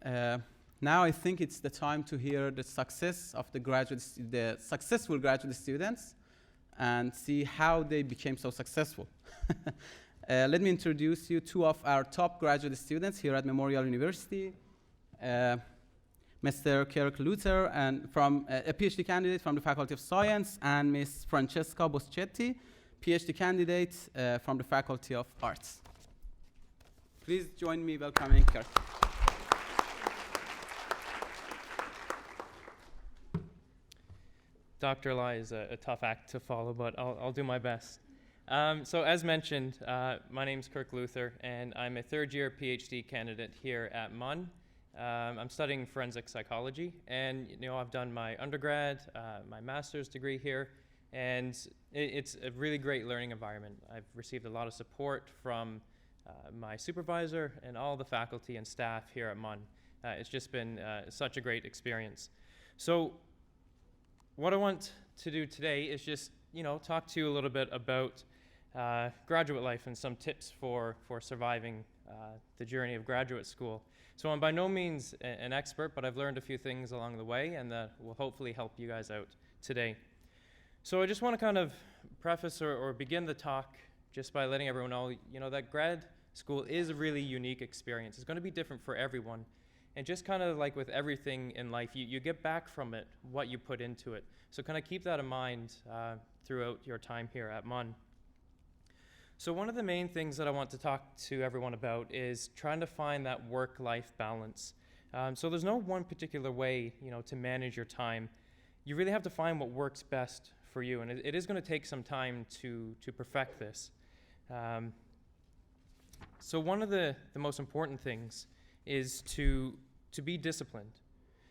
Now I think it's the time to hear the success of the successful graduate students and see how they became so successful. Let me introduce you two of our top graduate students here at Memorial University. Mr. Kirk Luther, and from a PhD candidate from the Faculty of Science, and Ms. Francesca Boschetti, PhD candidate from the Faculty of Arts. Please join me welcoming Kirk. Dr. Lai is a tough act to follow, but I'll do my best. So as mentioned, my name's Kirk Luther, and I'm a third-year PhD candidate here at MUN. I'm studying forensic psychology, and I've done my undergrad, my master's degree here, and it's a really great learning environment. I've received a lot of support from my supervisor and all the faculty and staff here at MUN. It's just been such a great experience. So what I want to do today is just talk to you a little bit about graduate life and some tips for surviving the journey of graduate school. So I'm by no means an expert, but I've learned a few things along the way, and that will hopefully help you guys out today. So I just want to kind of preface or begin the talk just by letting everyone know, that grad school is a really unique experience. It's going to be different for everyone. And just kind of like with everything in life, you get back from it what you put into it. So kind of keep that in mind throughout your time here at MUN. So one of the main things that I want to talk to everyone about is trying to find that work-life balance. So there's no one particular way, to manage your time. You really have to find what works best for you, and it is going to take some time to perfect this. So one of the most important things is to be disciplined.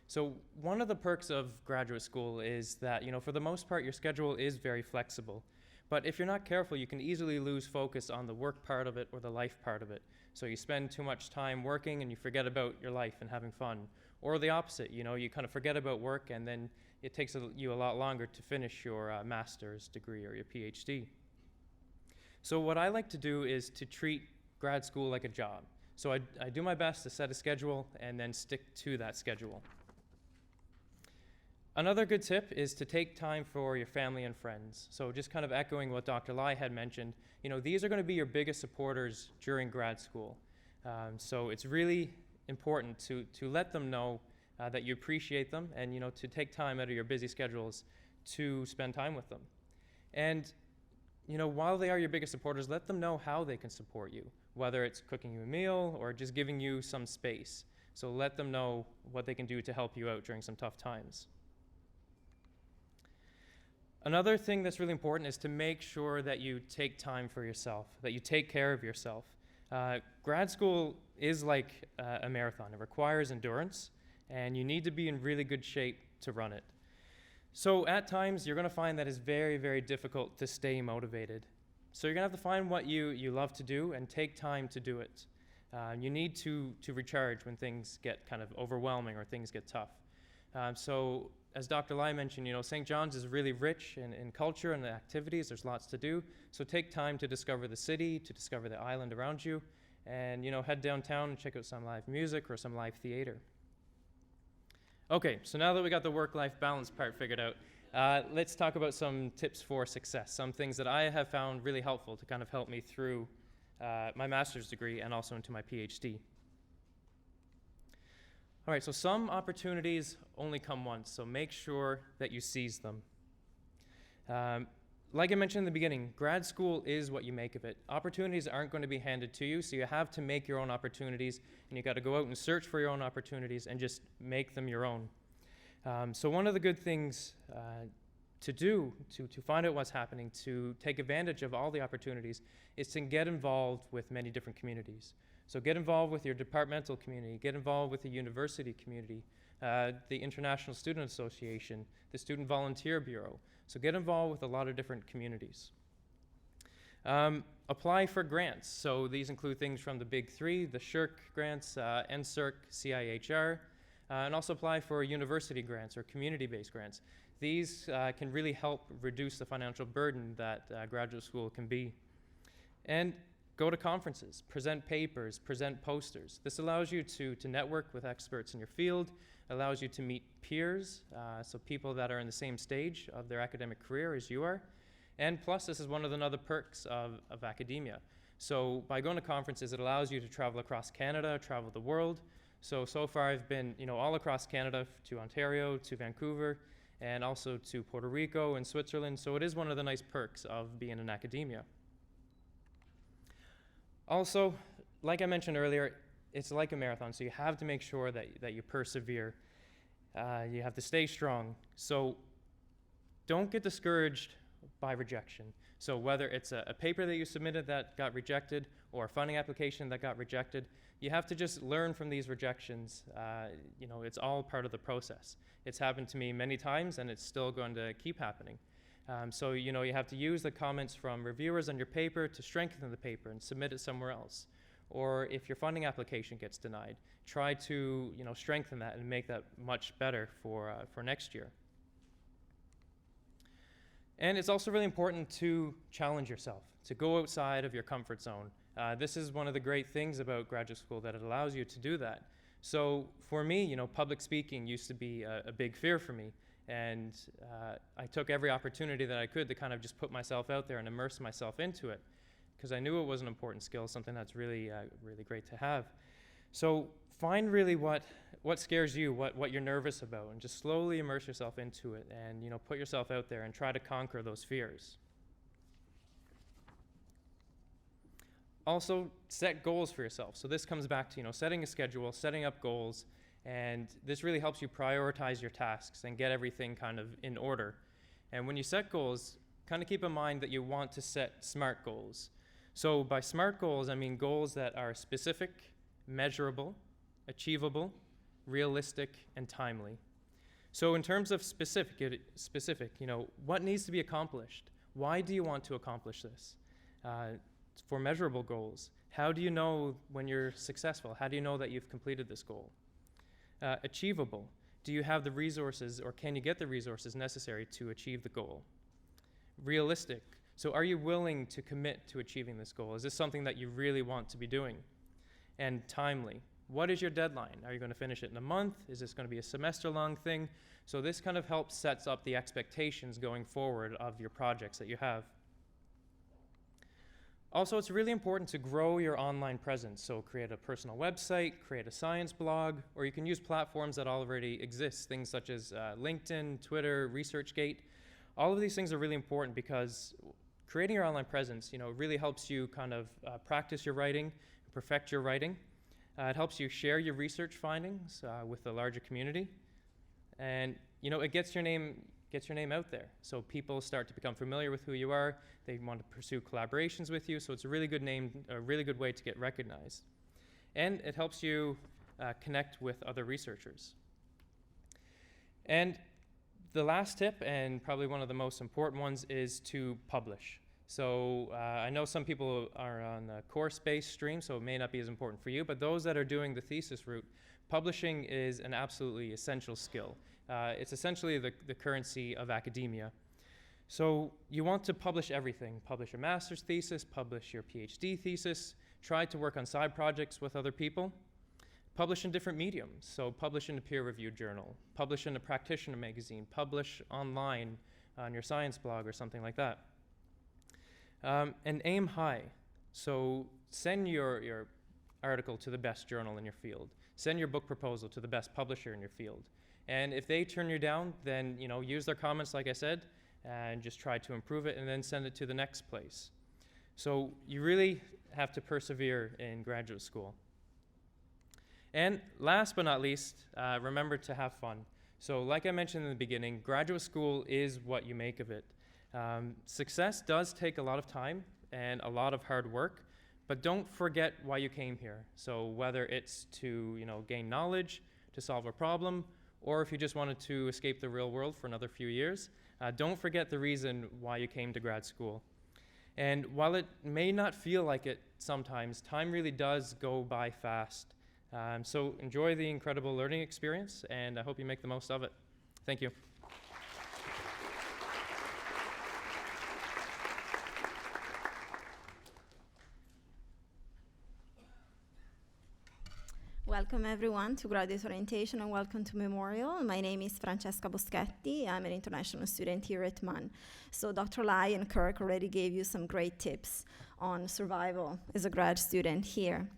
So one of the perks of graduate school is that, for the most part, your schedule is very flexible. But if you're not careful, you can easily lose focus on the work part of it or the life part of it. So you spend too much time working and you forget about your life and having fun. Or the opposite, you kind of forget about work and then it takes you a lot longer to finish your master's degree or your PhD. So what I like to do is to treat grad school like a job. So I do my best to set a schedule and then stick to that schedule. Another good tip is to take time for your family and friends. So just kind of echoing what Dr. Lai had mentioned, these are going to be your biggest supporters during grad school. So it's really important to let them know that you appreciate them and, to take time out of your busy schedules to spend time with them. And, while they are your biggest supporters, let them know how they can support you, whether it's cooking you a meal or just giving you some space. So let them know what they can do to help you out during some tough times. Another thing that's really important is to make sure that you take time for yourself, that you take care of yourself. Grad school is like a marathon. It requires endurance, and you need to be in really good shape to run it. So at times, you're going to find that it's very, very difficult to stay motivated. So you're going to have to find what you love to do and take time to do it. You need to recharge when things get kind of overwhelming or things get tough. So as Dr. Lai mentioned, St. John's is really rich in culture and activities. There's lots to do. So take time to discover the city, to discover the island around you, and head downtown and check out some live music or some live theater. Okay, so now that we got the work-life balance part figured out, let's talk about some tips for success, some things that I have found really helpful to kind of help me through my master's degree and also into my PhD. All right, so some opportunities only come once, so make sure that you seize them. Like I mentioned in the beginning, grad school is what you make of it. Opportunities aren't going to be handed to you, so you have to make your own opportunities, and you got to go out and search for your own opportunities and just make them your own. So one of the good things to do, to find out what's happening, to take advantage of all the opportunities, is to get involved with many different communities. So get involved with your departmental community, get involved with the university community, the International Student Association, the Student Volunteer Bureau. So get involved with a lot of different communities. Apply for grants. So these include things from the big three, the SSHRC grants, NSERC, CIHR, and also apply for university grants or community-based grants. These can really help reduce the financial burden that graduate school can be. And Go to conferences, present papers, present posters. This allows you to network with experts in your field, allows you to meet peers, so people that are in the same stage of their academic career as you are. And plus, this is one of the other perks of academia. So by going to conferences, it allows you to travel across Canada, travel the world. So far I've been, all across Canada to Ontario, to Vancouver, and also to Puerto Rico and Switzerland. So it is one of the nice perks of being in academia. Also, like I mentioned earlier, it's like a marathon, so you have to make sure that you persevere. You have to stay strong. So don't get discouraged by rejection. So whether it's a paper that you submitted that got rejected or a funding application that got rejected, you have to just learn from these rejections. It's all part of the process. It's happened to me many times, and it's still going to keep happening. So you have to use the comments from reviewers on your paper to strengthen the paper and submit it somewhere else. Or if your funding application gets denied, try to strengthen that and make that much better for next year. And it's also really important to challenge yourself, to go outside of your comfort zone. This is one of the great things about graduate school, that it allows you to do that. So for me, public speaking used to be a big fear for me. And I took every opportunity that I could to kind of just put myself out there and immerse myself into it, because I knew it was an important skill, something that's really, really great to have. So find really what scares you, what you're nervous about, and just slowly immerse yourself into it, and put yourself out there and try to conquer those fears. Also, set goals for yourself. So this comes back to setting a schedule, setting up goals, and this really helps you prioritize your tasks and get everything kind of in order. And when you set goals, kind of keep in mind that you want to set SMART goals. So by SMART goals, I mean goals that are specific, measurable, achievable, realistic, and timely. So in terms of specific, what needs to be accomplished? Why do you want to accomplish this? For measurable goals, how do you know when you're successful? How do you know that you've completed this goal? Achievable, do you have the resources, or can you get the resources necessary to achieve the goal? Realistic, so are you willing to commit to achieving this goal? Is this something that you really want to be doing? And timely, what is your deadline? Are you going to finish it in a month? Is this going to be a semester-long thing? So this kind of helps sets up the expectations going forward of your projects that you have. Also, it's really important to grow your online presence. So create a personal website, create a science blog, or you can use platforms that already exist, things such as LinkedIn, Twitter, ResearchGate. All of these things are really important because creating your online presence, really helps you kind of practice your writing, perfect your writing. It helps you share your research findings with the larger community. And, it gets your name out there. So people start to become familiar with who you are. They want to pursue collaborations with you. So it's a really good way to get recognized. And it helps you connect with other researchers. And the last tip, and probably one of the most important ones, is to publish. So I know some people are on the course-based stream, so it may not be as important for you, but those that are doing the thesis route, publishing is an absolutely essential skill. It's essentially the currency of academia. So you want to publish everything. Publish your master's thesis, publish your PhD thesis, try to work on side projects with other people. Publish in different mediums. So publish in a peer-reviewed journal, publish in a practitioner magazine, publish online on your science blog or something like that. And aim high. So send your article to the best journal in your field. Send your book proposal to the best publisher in your field. And if they turn you down, then use their comments, like I said, and just try to improve it, and then send it to the next place. So you really have to persevere in graduate school. And last but not least, remember to have fun. So like I mentioned in the beginning, graduate school is what you make of it. Success does take a lot of time and a lot of hard work, but don't forget why you came here. So whether it's to gain knowledge, to solve a problem, or if you just wanted to escape the real world for another few years, don't forget the reason why you came to grad school. And while it may not feel like it sometimes, time really does go by fast. So enjoy the incredible learning experience, and I hope you make the most of it. Thank you. Welcome everyone to graduate orientation and welcome to Memorial. My name is Francesca Boschetti. I'm an international student here at MUN. So Dr. Lai and Kirk already gave you some great tips on survival as a grad student here.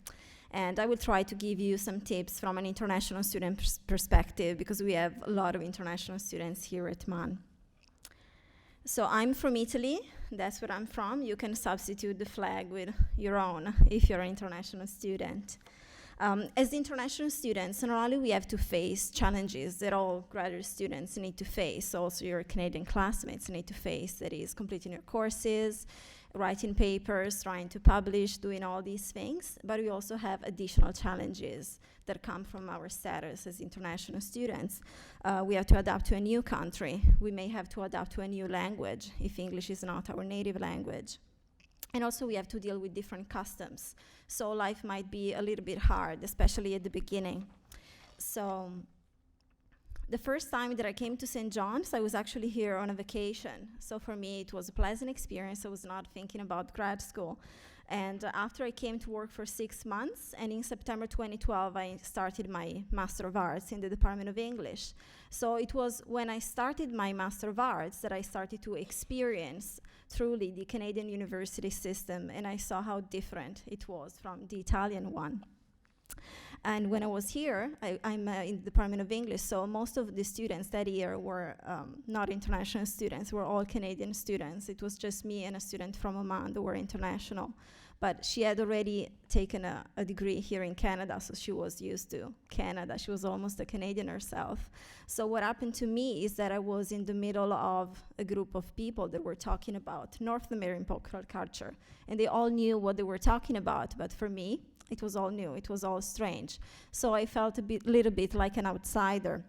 And I will try to give you some tips from an international student perspective because we have a lot of international students here at MUN. So I'm from Italy, that's where I'm from. You can substitute the flag with your own if you're an international student. As international students, not only we have to face challenges that all graduate students need to face, also your Canadian classmates need to face, that is completing your courses, writing papers, trying to publish, doing all these things, but we also have additional challenges that come from our status as international students. We have to adapt to a new country. We may have to adapt to a new language if English is not our native language. And also we have to deal with different customs. So life might be a little bit hard, especially at the beginning. So the first time that I came to St. John's, I was actually here on a vacation. So for me, it was a pleasant experience. I was not thinking about grad school. And after I came to work for 6 months, and in September 2012, I started my Master of Arts in the Department of English. So it was when I started my Master of Arts that I started to experience truly the Canadian university system, and I saw how different it was from the Italian one. And when I was here, I'm in the Department of English, so most of the students that year were not international students, were all Canadian students. It was just me and a student from Oman that were international. But she had already taken a degree here in Canada, so she was used to Canada. She was almost a Canadian herself. So what happened to me is that I was in the middle of a group of people that were talking about North American popular culture. And they all knew what they were talking about, but for me, it was all new, it was all strange. So I felt little bit like an outsider.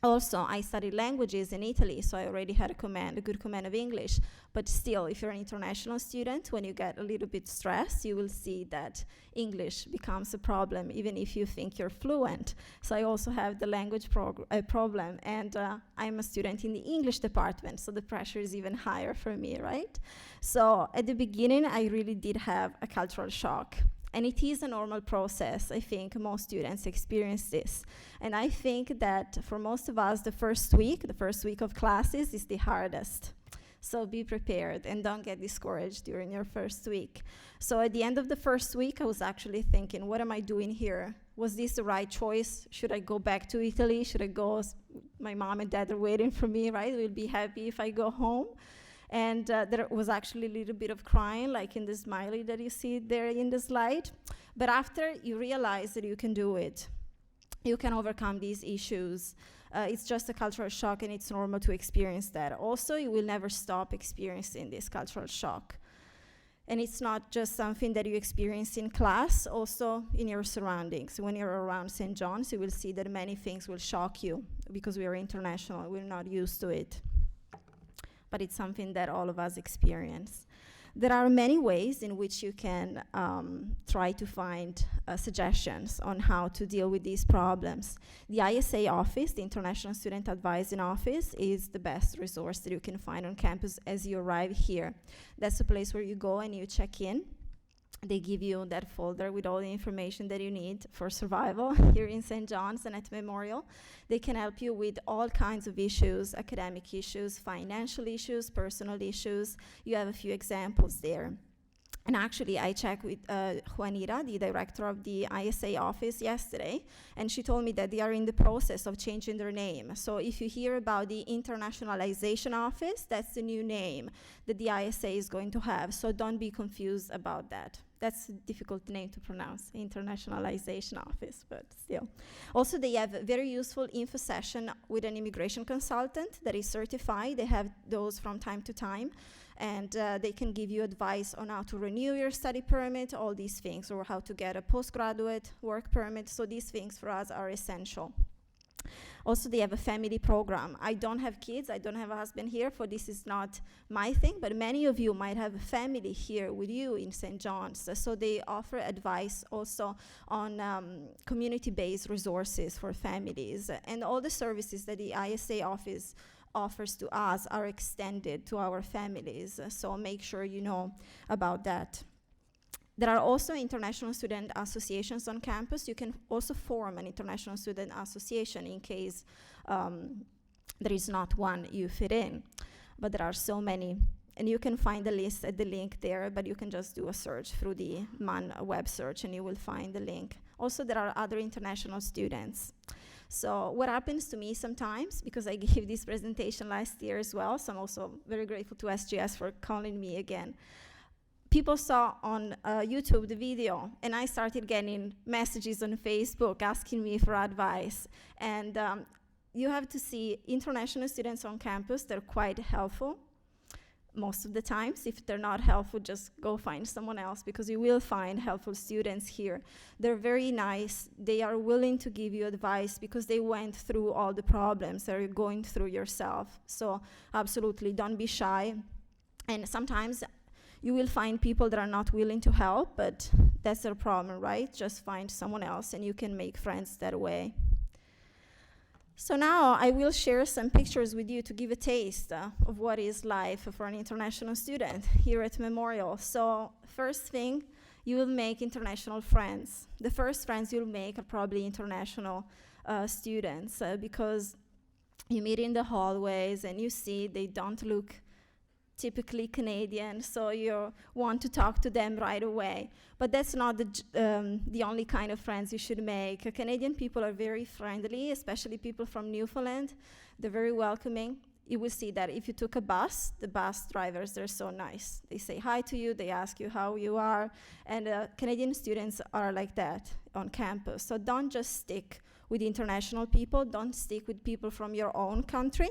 Also, I studied languages in Italy, so I already had a good command of English. But still, if you're an international student, when you get a little bit stressed, you will see that English becomes a problem, even if you think you're fluent. So I also have the language problem, and I'm a student in the English department, so the pressure is even higher for me, right? So at the beginning, I really did have a cultural shock. And it is a normal process. I think most students experience this. And I think that for most of us, the first week of classes is the hardest. So be prepared and don't get discouraged during your first week. So at the end of the first week, I was actually thinking, what am I doing here? Was this the right choice? Should I go back to Italy? Should I go? My mom and dad are waiting for me, right? They'll be happy if I go home. And there was actually a little bit of crying, like in the smiley that you see there in the slide. But after you realize that you can do it, you can overcome these issues. It's just a cultural shock, and it's normal to experience that. Also, you will never stop experiencing this cultural shock. And it's not just something that you experience in class, also in your surroundings. When you're around St. John's, you will see that many things will shock you because we are international, we're not used to it. But it's something that all of us experience. There are many ways in which you can try to find suggestions on how to deal with these problems. The ISA office, the International Student Advising Office, is the best resource that you can find on campus as you arrive here. That's a place where you go and you check in. They give you that folder with all the information that you need for survival here in St. John's and at Memorial. They can help you with all kinds of issues, academic issues, financial issues, personal issues. You have a few examples there. And actually, I checked with Juanita, the director of the ISA office, yesterday, and she told me that they are in the process of changing their name. So if you hear about the Internationalization Office, that's the new name that the ISA is going to have. So don't be confused about that. That's a difficult name to pronounce, Internationalization Office, but still. Also, they have a very useful info session with an immigration consultant that is certified. They have those from time to time. And they can give you advice on how to renew your study permit, all these things, or how to get a postgraduate work permit. So these things for us are essential. Also, they have a family program. I don't have kids, I don't have a husband here, for this is not my thing, but many of you might have a family here with you in St. John's. So they offer advice also on community-based resources for families. And all the services that the ISA office offers to us are extended to our families, so make sure you know about that. There are also international student associations on campus. You can also form an international student association in case there is not one you fit in. But there are so many. And you can find the list at the link there, but you can just do a search through the MAN web search and you will find the link. Also, there are other international students. So what happens to me sometimes, because I gave this presentation last year as well, so I'm also very grateful to SGS for calling me again. People saw on YouTube the video, and I started getting messages on Facebook asking me for advice. And you have to see international students on campus, they're quite helpful. Most of the times, if they're not helpful, just go find someone else, because you will find helpful students here. They're very nice. They are willing to give you advice because they went through all the problems that you're going through yourself. So absolutely, don't be shy. And sometimes you will find people that are not willing to help, but that's their problem, right? Just find someone else and you can make friends that way. So now I will share some pictures with you to give a taste of what is life for an international student here at Memorial. So first thing, you will make international friends. The first friends you'll make are probably international students because you meet in the hallways and you see they don't look typically Canadian, so you want to talk to them right away. But that's not the only kind of friends you should make. Canadian people are very friendly, especially people from Newfoundland. They're very welcoming. You will see that if you took a bus, the bus drivers, they're so nice. They say hi to you, they ask you how you are, and Canadian students are like that on campus. So don't just stick with international people, don't stick with people from your own country.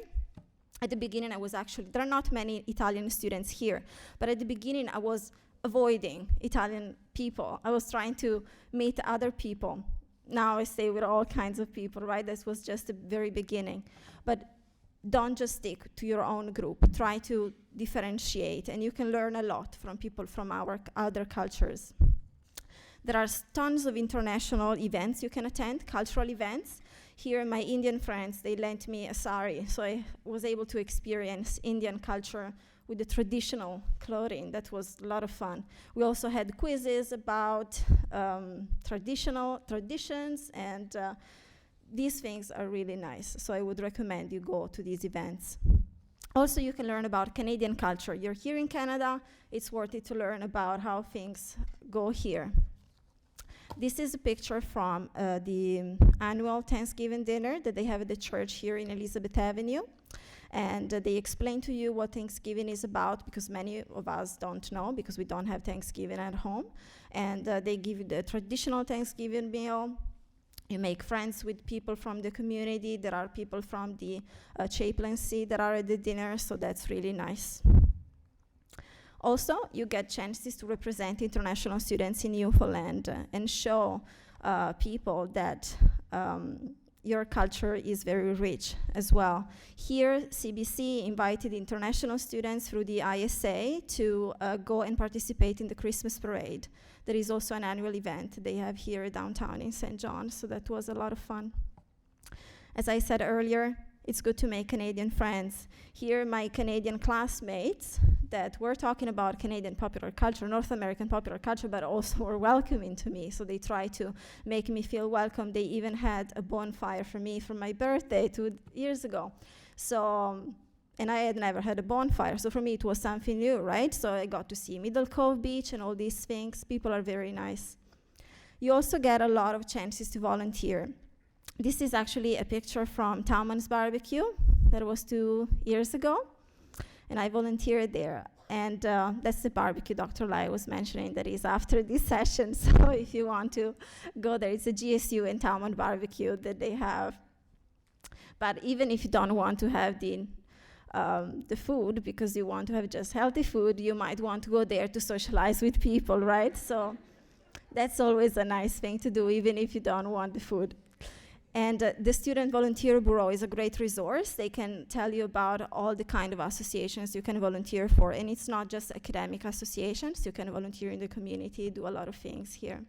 At the beginning, there are not many Italian students here, but at the beginning, I was avoiding Italian people. I was trying to meet other people. Now I stay with all kinds of people, right? This was just the very beginning. But don't just stick to your own group. Try to differentiate, and you can learn a lot from people from our other cultures. There are tons of international events you can attend, cultural events. Here, my Indian friends, they lent me a sari, so I was able to experience Indian culture with the traditional clothing. That was a lot of fun. We also had quizzes about traditions, and these things are really nice, so I would recommend you go to these events. Also, you can learn about Canadian culture. You're here in Canada, it's worth it to learn about how things go here. This is a picture from the annual Thanksgiving dinner that they have at the church here in Elizabeth Avenue. And they explain to you what Thanksgiving is about, because many of us don't know, because we don't have Thanksgiving at home. And they give you the traditional Thanksgiving meal. You make friends with people from the community. There are people from the chaplaincy that are at the dinner, so that's really nice. Also, you get chances to represent international students in Newfoundland and show people that your culture is very rich as well. Here, CBC invited international students through the ISA to go and participate in the Christmas parade. There is also an annual event they have here downtown in St. John, so that was a lot of fun. As I said earlier, it's good to make Canadian friends. Here, my Canadian classmates that were talking about Canadian popular culture, North American popular culture, but also were welcoming to me. So they tried to make me feel welcome. They even had a bonfire for me for my birthday 2 years ago. So, and I had never had a bonfire. So for me, it was something new, right? So I got to see Middle Cove Beach and all these things. People are very nice. You also get a lot of chances to volunteer. This is actually a picture from Talman's Barbecue. That was 2 years ago. And I volunteered there. And that's the barbecue Dr. Lai was mentioning that is after this session. So if you want to go there, it's a GSU and Talman barbecue that they have. But even if you don't want to have the food, because you want to have just healthy food, you might want to go there to socialize with people, right? So that's always a nice thing to do, even if you don't want the food. And the Student Volunteer Bureau is a great resource. They can tell you about all the kind of associations you can volunteer for. And it's not just academic associations. You can volunteer in the community, do a lot of things here.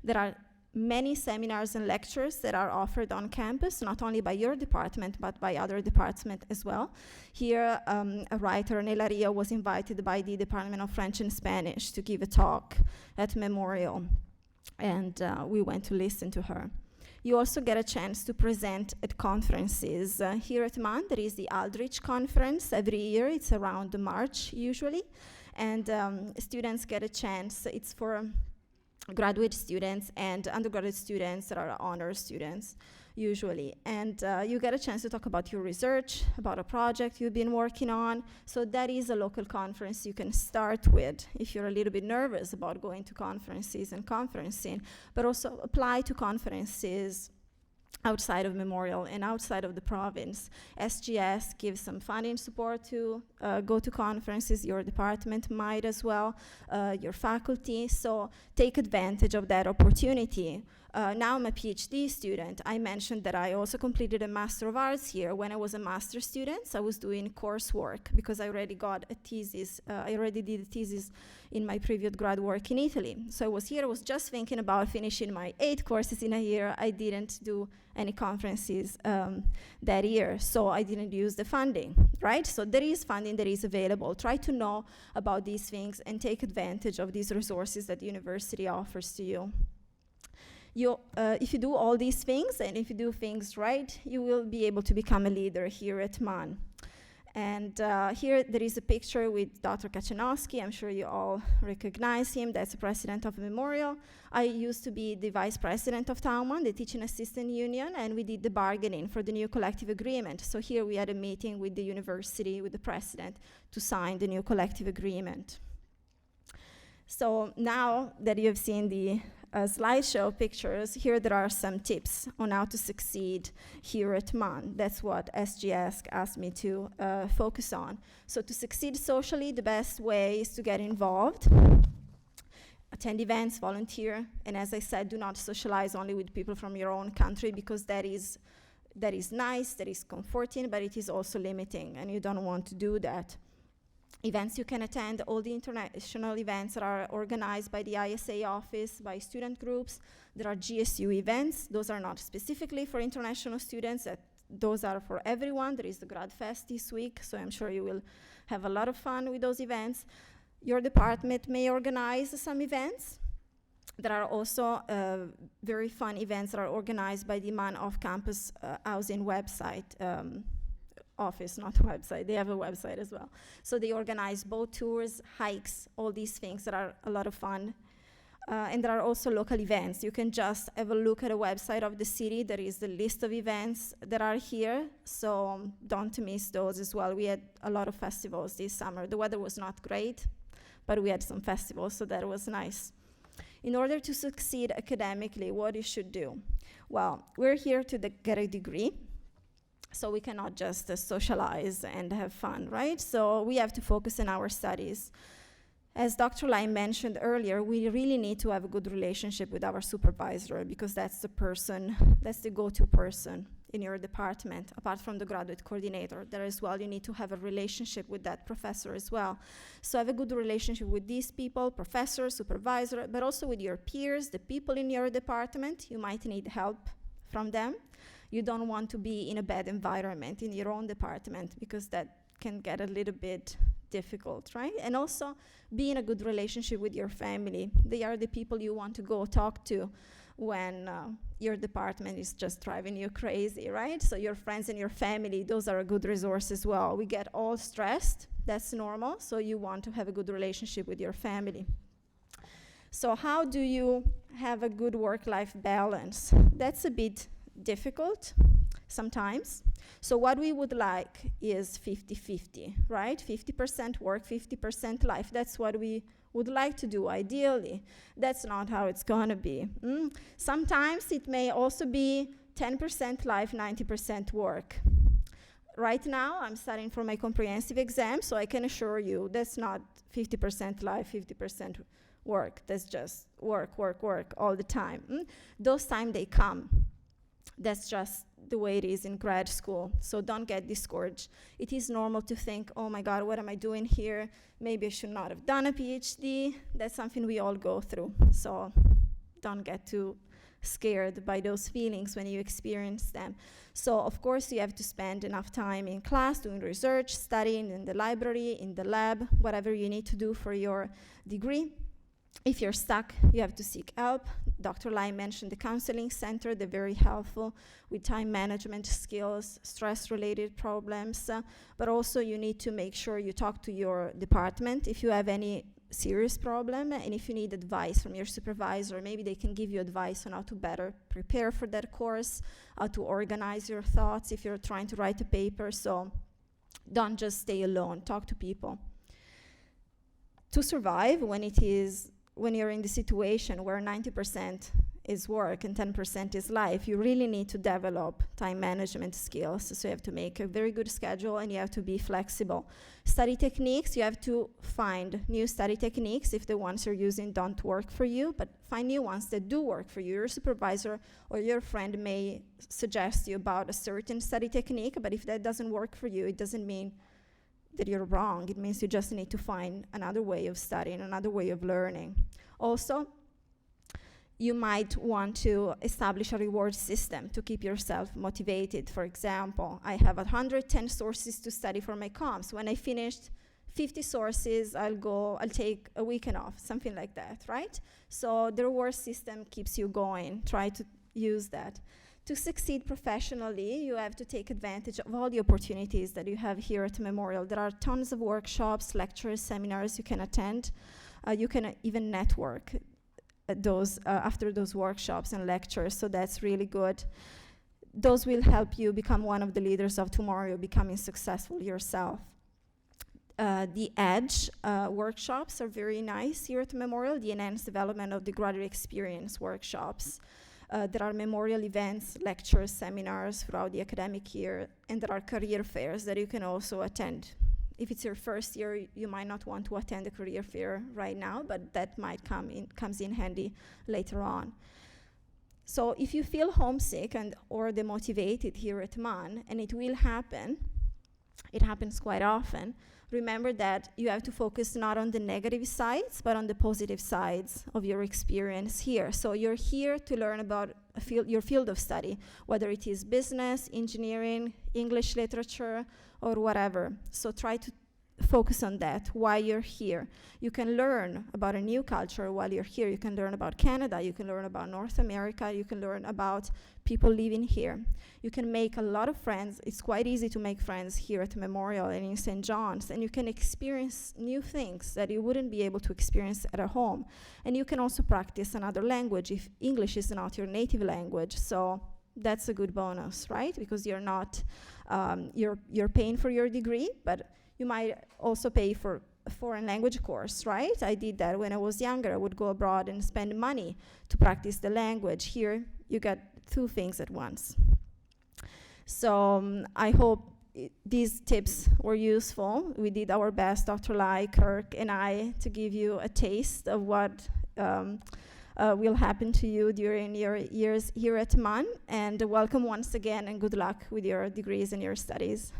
There are many seminars and lectures that are offered on campus, not only by your department, but by other departments as well. Here, a writer, Nela Ria, was invited by the Department of French and Spanish to give a talk at Memorial, and we went to listen to her. You also get a chance to present at conferences. Here at MAN, there is the Aldrich Conference every year. It's around March, usually. And students get a chance. It's for graduate students and undergraduate students that are honor students, usually. And you get a chance to talk about your research, about a project you've been working on. So that is a local conference you can start with if you're a little bit nervous about going to conferences and conferencing, but also apply to conferences outside of Memorial and outside of the province. SGS gives some funding support to go to conferences. Your department might as well, your faculty. So take advantage of that opportunity. Now I'm a PhD student. I mentioned that I also completed a Master of Arts here. When I was a master student, I was doing coursework because I already got a thesis. I already did a thesis in my previous grad work in Italy. So I was here, I was just thinking about finishing my 8 courses in a year. I didn't do any conferences that year, so I didn't use the funding, right? So there is funding that is available. Try to know about these things and take advantage of these resources that the university offers to you. If you do all these things, and if you do things right, you will be able to become a leader here at MAN. And here there is a picture with Dr. Kaczynowski. I'm sure you all recognize him. That's the president of Memorial. I used to be the vice president of Tauman, the teaching assistant union, and we did the bargaining for the new collective agreement. So here we had a meeting with the university, with the president, to sign the new collective agreement. So now that you have seen the slideshow pictures, here there are some tips on how to succeed here at MAN. That's what SGS asked me to focus on. So to succeed socially, the best way is to get involved, attend events, volunteer, and as I said, do not socialize only with people from your own country, because that is nice, that is comforting, but it is also limiting, and you don't want to do that. Events you can attend, all the international events that are organized by the ISA office, by student groups. There are GSU events. Those are not specifically for international students. Those are for everyone. There is the Grad Fest this week, so I'm sure you will have a lot of fun with those events. Your department may organize some events. There are also very fun events that are organized by the MAN off-campus housing website. Office, not website. They have a website as well. So they organize boat tours, hikes, all these things that are a lot of fun. And there are also local events. You can just have a look at a website of the city. There is the list of events that are here, so don't miss those as well. We had a lot of festivals this summer. The weather was not great, but we had some festivals, so that was nice. In order to succeed academically, what you should do? Well, we're here to get a degree. So we cannot just socialize and have fun, right? So we have to focus on our studies. As Dr. Lai mentioned earlier, we really need to have a good relationship with our supervisor, because that's the go-to person in your department, apart from the graduate coordinator. There as well, you need to have a relationship with that professor as well. So have a good relationship with these people, professor, supervisor, but also with your peers, the people in your department. You might need help from them. You don't want to be in a bad environment in your own department, because that can get a little bit difficult, right? And also be in a good relationship with your family. They are the people you want to go talk to when your department is just driving you crazy, right? So your friends and your family, those are a good resource as well. We get all stressed, that's normal, so you want to have a good relationship with your family. So how do you have a good work-life balance? That's a bit difficult sometimes. So what we would like is 50-50, right? 50% work, 50% life. That's what we would like to do, ideally. That's not how it's gonna be. Sometimes it may also be 10% life, 90% work. Right now, I'm studying for my comprehensive exam, so I can assure you that's not 50% life, 50% work. That's just work, work, work all the time. Those times, they come. That's just the way it is in grad school, so don't get discouraged. It is normal to think, oh my God, what am I doing here? Maybe I should not have done a PhD. That's something we all go through, so don't get too scared by those feelings when you experience them. So of course you have to spend enough time in class doing research, studying in the library, in the lab, whatever you need to do for your degree. If you're stuck, you have to seek help. Dr. Lai mentioned the counseling center. They're very helpful with time management skills, stress-related problems, but also you need to make sure you talk to your department if you have any serious problem, and if you need advice from your supervisor, maybe they can give you advice on how to better prepare for that course, how to organize your thoughts if you're trying to write a paper. So don't just stay alone, talk to people. To survive when you're in the situation where 90% is work and 10% is life, you really need to develop time management skills. So you have to make a very good schedule and you have to be flexible. Study techniques, you have to find new study techniques if the ones you're using don't work for you, but find new ones that do work for you. Your supervisor or your friend may suggest you about a certain study technique, but if that doesn't work for you, it doesn't mean that you're wrong. It means you just need to find another way of studying, another way of learning. Also, you might want to establish a reward system to keep yourself motivated. For example, I have 110 sources to study for my comps. When I finished 50 sources, I'll take a weekend off, something like that, right? So the reward system keeps you going. Try to use that. To succeed professionally, you have to take advantage of all the opportunities that you have here at Memorial. There are tons of workshops, lectures, seminars you can attend. You can even network after those workshops and lectures, so that's really good. Those will help you become one of the leaders of tomorrow, becoming successful yourself. The EDGE workshops are very nice here at Memorial, the Enhanced Development of the Graduate Experience workshops. There are memorial events, lectures, seminars throughout the academic year, and there are career fairs that you can also attend. If it's your first year, you might not want to attend a career fair right now, but that might comes in handy later on. So if you feel homesick or demotivated here at MUN, and it will happen, it happens quite often, remember that you have to focus not on the negative sides, but on the positive sides of your experience here. So you're here to learn about your field of study, whether it is business, engineering, English literature, or whatever. So try to focus on that while you're here. You can learn about a new culture while you're here. You can learn about Canada, you can learn about North America, you can learn about people living here. You can make a lot of friends. It's quite easy to make friends here at Memorial and in St. John's, and you can experience new things that you wouldn't be able to experience at home. And you can also practice another language if English is not your native language. So that's a good bonus, right? Because you're not, you're paying for your degree, but you might also pay for a foreign language course, right? I did that when I was younger. I would go abroad and spend money to practice the language. Here, you get two things at once. So I hope these tips were useful. We did our best, Dr. Lai, Kirk, and I, to give you a taste of what will happen to you during your years here at MUN. And welcome once again, and good luck with your degrees and your studies.